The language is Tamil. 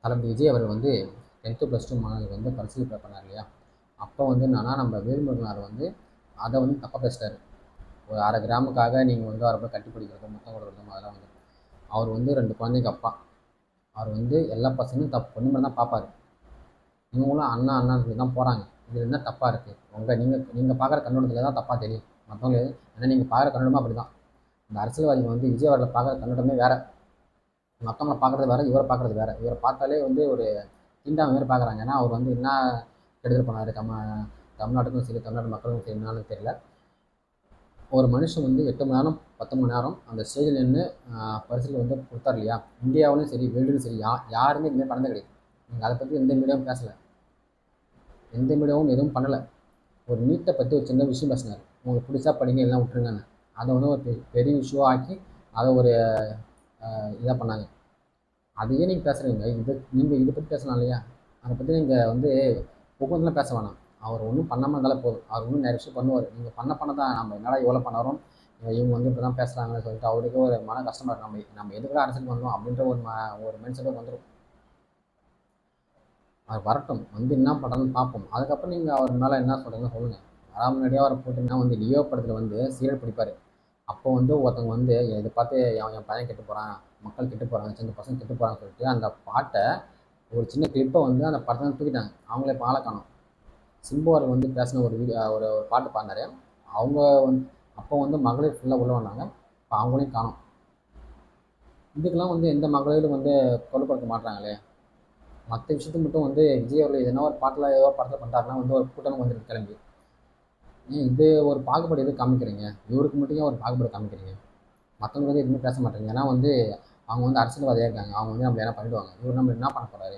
தளபதி விஜய் அவர் வந்து 10th +2 மாணவர்களுக்கு வந்து பரிசீலனை பண்ணார் இல்லையா? அப்போ வந்து என்னன்னா நம்ம வேல்முருகனார் வந்து அதை வந்து தப்பாக பேசிட்டாரு. ஒரு அரை கிராமுக்காக நீங்கள் வந்து அவரை போய் கட்டி பிடிக்கிறதும் முத்தம் கொடுக்குறதும் அதெல்லாம் வந்து அவர் வந்து 2 குழந்தைங்க அப்பா. அவர் வந்து எல்லா பசங்களும் பொண்ணு மட்டும் தான் பார்ப்பாரு. இவங்களும் அண்ணா அண்ணான்னு சொல்லி தான் போகிறாங்க. இதில் என்ன தப்பாக இருக்குது? நீங்கள் பார்க்குற கண்ணோட்டத்தில் தான் தப்பாக தெரியும். மற்றவங்க ஏன்னா நீங்கள் பார்க்குற கண்ணோட்டமாக அப்படி தான். இந்த அரசியல்வாதிகள் வந்து விஜய் அவர்களை பார்க்குற கண்ணோட்டமே வேறு. மற்றவங்களை பார்க்குறது வேறு, இவரை பார்க்குறது வேறு. இவரை பார்த்தாலே வந்து ஒரு தீண்டாமை மாதிரி பார்க்குறாங்க. ஏன்னா அவர் வந்து என்ன கெடுதல் பண்ணார் தமிழ்நாட்டுக்கும் சரி, தமிழ்நாட்டு மக்களுக்கும் சரி, என்னன்னு தெரியல. ஒரு மனுஷன் வந்து 8 மணி நேரம் 10 மணி நேரம் அந்த ஸ்டேஜில் நின்று பரிசுகள் வந்து கொடுத்தார் இல்லையா? இந்தியாவிலும் சரி, வேர்ல்டுலையும் சரி, யாருமே இதுமாதிரி பண்ணதே கிடையாது. நீங்கள் அதை பற்றி எந்த மீடியாவும் பேசலை, எந்த மீடியாவும் எதுவும் பண்ணலை. ஒரு நீட்டை பற்றி ஒரு சின்ன விஷயம் பேசினார். உங்களுக்கு பிடிச்சா படிங்க, எல்லாம் விட்டுருங்கன்னு. அதை வந்து ஒரு பெரிய இஷ்யூவாக ஆக்கி அதை ஒரு இதாக பண்ணாங்க. அதையே நீங்கள் பேசுகிறீங்க. நீங்கள் இதை பற்றி பேசலாம் இல்லையா? அதை பற்றி நீங்கள் வந்து புகழ்ந்துலாம் பேச வேணாம். அவர் ஒன்றும் பண்ணாமல் இருந்தாலே போதும். அவர் ஒன்றும் நிறைய விஷயம் பண்ணுவார். நீங்கள் பண்ண தான் நம்ம என்னடா எவ்வளோ பண்ணாலும் இவங்க வந்து இப்படி தான் பேசுகிறாங்கன்னு சொல்லிட்டு அவருக்கு ஒரு மன கஷ்டமாக இருக்கும். நம்ம எதுக்காக அரசியலுக்கு வந்தோம் அப்படின்ற ஒரு மைண்ட் செட்டுக்கு வந்துடும். அவர் வரட்டும், வந்து என்ன பண்ணுறதுன்னு பார்ப்போம். அதுக்கப்புறம் நீங்கள் அவர் மேலே என்ன சொல்கிறீங்கன்னு சொல்லுங்கள். வராமல் முன்னாடியே அவரை போட்டிங்கன்னா வந்து லியோ படத்தில் வந்து சீரியல் பிடிப்பார். அப்போ வந்து ஒருத்தவங்க வந்து இதை பார்த்து என் பையன் கெட்டு போகிறான், மக்கள் கெட்டு போகிறாங்க, சின்ன பசங்க கெட்டு போகிறான்னு சொல்லிட்டு அந்த பாட்டை ஒரு சின்ன கிளிப்பை வந்து அந்த படத்தை தூக்கிட்டாங்க. அவங்களே இப்போ ஆளை காணோம். சிம்பு அவர் வந்து பேசின ஒரு பாட்டு பாடினாரு. அவங்க வந்து அப்போ வந்து மகளிர் ஃபுல்லாக உள்ள வந்தாங்க. இப்போ அவங்களையும் காணோம். இதுக்கெல்லாம் வந்து எந்த மகளிரும் வந்து கொலைப்படுத்த மாட்டாங்களே. மற்ற விஷயத்துக்கு மட்டும் வந்து விஜய் அவர்கள் எதனா ஒரு பாட்டில் ஏதோ படத்தில் பண்ணுறாருன்னா வந்து ஒரு கூட்டம் வந்துட்டு கிளம்பி ஏன் இது ஒரு பாகுபாடு எதுவும் காமிக்கிறீங்க? இவருக்கு மட்டும் ஏன் ஒரு பாகுபாடு காமிக்கிறீங்க? மற்றவங்க வந்து எதுவுமே பேச மாட்டேங்க. ஏன்னா வந்து அவங்க வந்து அரசியல்வாதியாக இருக்காங்க. அவங்க வந்து நம்ம என்ன பண்ணிடுவாங்க. இவர் நம்ம என்ன பண்ண போகிறாரு?